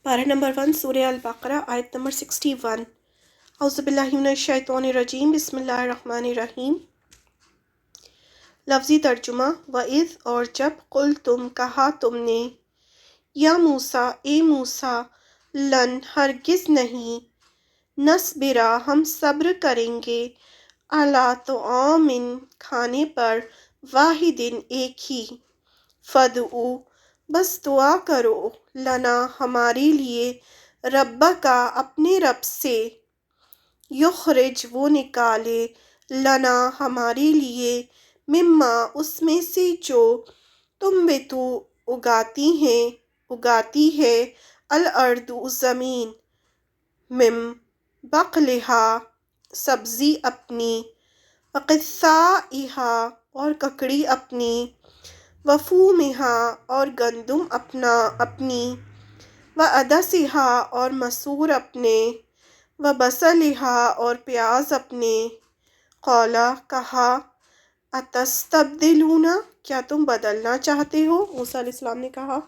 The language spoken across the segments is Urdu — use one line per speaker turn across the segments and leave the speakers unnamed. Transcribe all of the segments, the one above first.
پارہ نمبر 1 سورہ البقرہ آیت نمبر 61۔ اعوذ باللہ من الشیطان الرجیم، بسم اللہ الرحمن الرحیم۔ لفظی ترجمہ۔ وَإِذْ اور جب قُلْتُم کہا تم نے، یا موسیٰ اے موسیٰ، لن ہرگز نہیں، نصبرا ہم صبر کریں گے، علی طعام کھانے پر، واحدن ایک ہی، فدعو بس دعا کرو، لنا ہمارے لیے، ربکا اپنے رب سے، یخرج وہ نکالے، لنا ہمارے لیے، مما اس میں سے جو تنبتو اگاتی ہے، الارض زمین، من بقلہا سبزی اپنی، وقثائہا اور ککڑی اپنی، وفومہا اور گندم اپنی، وعدسہا اور مسور اپنے، وبصلہا اور پیاز اپنے، قولا کہا، اتستبدلون کیا تم بدلنا چاہتے ہو، موسیٰ علیہ السلام نے کہا،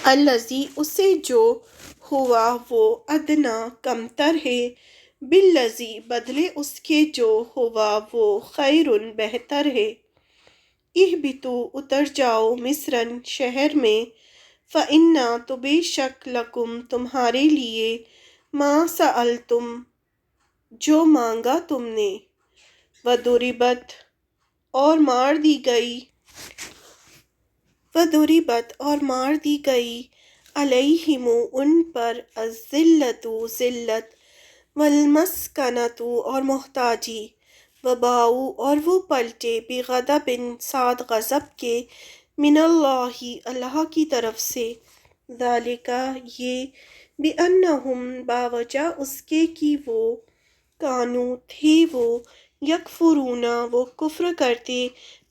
الذی اسے جو، ہوا وہ، ادنا کمتر ہے، بالذی بدلے اس کے جو، ہوا وہ، خیر بہتر ہے، اہبطوا اتر جاؤ، مصرن شہر میں، فإنا تو بے شک، لکم تمہارے لیے، ما سألتم جو مانگا تم نے، وضربت اور مار دی گئی، علیہم ان پر، الذلۃ ذلت، والمسکنۃ اور محتاجی، وباؤ اور وہ پلٹے، بغضب ساتھ غضب کے، من اللہ اللہ کی طرف سے، ذالک یہ، بأنہم باوجہ اس کے کہ وہ، کانو تھے وہ، یکفرون وہ کفر کرتے،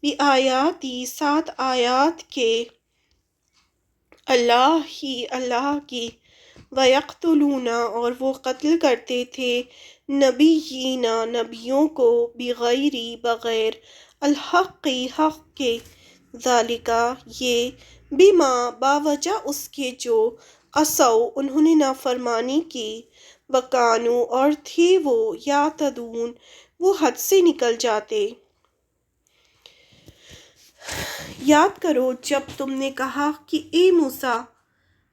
بآیاتی ساتھ آیات کے، اللہ کی، ویقتلون اور وہ قتل کرتے تھے، نبیین نبیوں کو، بغیر بغیر، الحق حق کے، ذالک یہ، بما باوجہ اس کے جو، عصوا انہوں نے نافرمانی کی، وکانو اور تھے وہ، یعتدون وہ حد سے نکل جاتے۔ یاد کرو جب تم نے کہا کہ اے موسیٰ،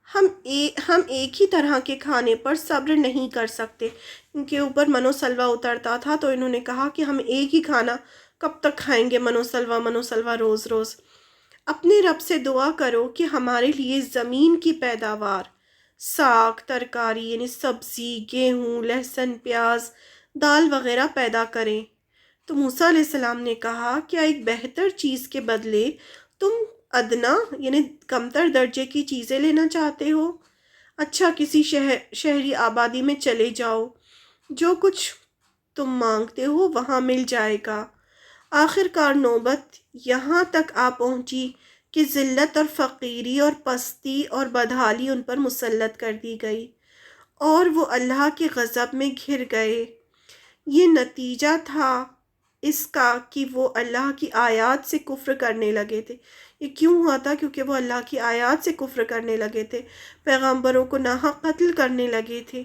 ہم ایک ہی طرح کے کھانے پر صبر نہیں کر سکتے، ان کے اوپر من و سلوہ اترتا تھا تو انہوں نے کہا کہ ہم ایک ہی کھانا کب تک کھائیں گے، من و سلوہ روز روز۔ اپنے رب سے دعا کرو کہ ہمارے لیے زمین کی پیداوار، ساگ ترکاری یعنی سبزی، گیہوں، لہسن، پیاز، دال وغیرہ پیدا کریں۔ تو موسیٰ علیہ السلام نے کہا، کیا ایک بہتر چیز کے بدلے تم ادنا یعنی کمتر درجے کی چیزیں لینا چاہتے ہو؟ اچھا کسی شہری آبادی میں چلے جاؤ، جو کچھ تم مانگتے ہو وہاں مل جائے گا۔ آخر کار نوبت یہاں تک آ پہنچی کہ ذلت اور فقیری اور پستی اور بدحالی ان پر مسلط کر دی گئی، اور وہ اللہ کے غضب میں گھر گئے۔ یہ نتیجہ تھا اس کا کہ وہ اللہ کی آیات سے کفر کرنے لگے تھے۔ یہ کیوں ہوا تھا؟ کیونکہ وہ اللہ کی آیات سے کفر کرنے لگے تھے، پیغمبروں کو ناحق قتل کرنے لگے تھے۔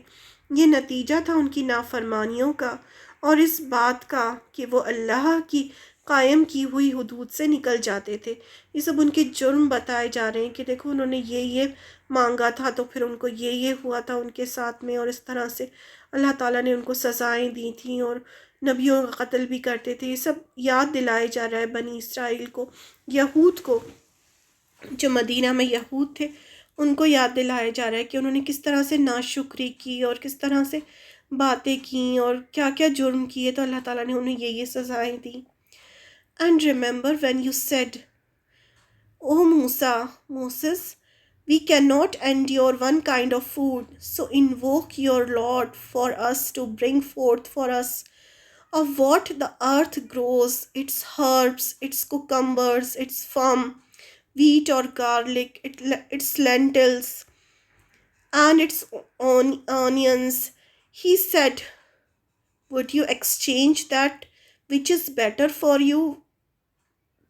یہ نتیجہ تھا ان کی نافرمانیوں کا، اور اس بات کا کہ وہ اللہ کی قائم کی ہوئی حدود سے نکل جاتے تھے۔ یہ سب ان کے جرم بتائے جا رہے ہیں کہ دیکھو انہوں نے یہ مانگا تھا تو پھر ان کو یہ ہوا تھا ان کے ساتھ میں، اور اس طرح سے اللہ تعالیٰ نے ان کو سزائیں دی تھیں، اور نبیوں کا قتل بھی کرتے تھے۔ یہ سب یاد دلائے جا رہا ہے بنی اسرائیل کو، یہود کو، جو مدینہ میں یہود تھے ان کو یاد دلایا جا رہا ہے کہ انہوں نے کس طرح سے ناشکری کی اور کس طرح سے باتیں کیں اور کیا کیا جرم کیے، تو اللہ تعالیٰ نے انہیں یہ سزائیں دیں۔ And remember when you said, O Moses, we cannot endure one kind of food, so invoke your Lord for us to bring forth for us of what the earth grows, its herbs, its cucumbers, its wheat or garlic, its lentils, and its onions. He said, would you exchange that which is better for you,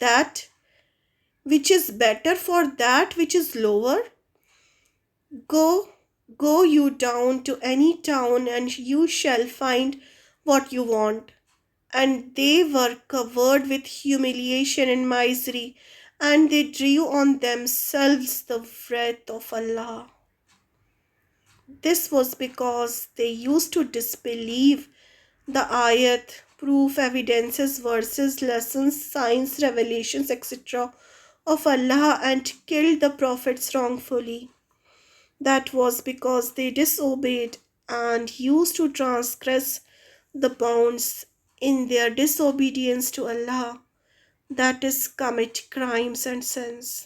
that which is better for that which is lower? Go, go you down to any town, and you shall find what you want. And they were covered with humiliation and misery, and they drew on themselves the wrath of Allah. This was because they used to disbelieve the ayat, proof, evidences, verses, lessons, signs, revelations, etc. of Allah and killed the prophets wrongfully. That was because they disobeyed and used to transgress the bounds in their disobedience to Allah, that is, commit crimes and sins.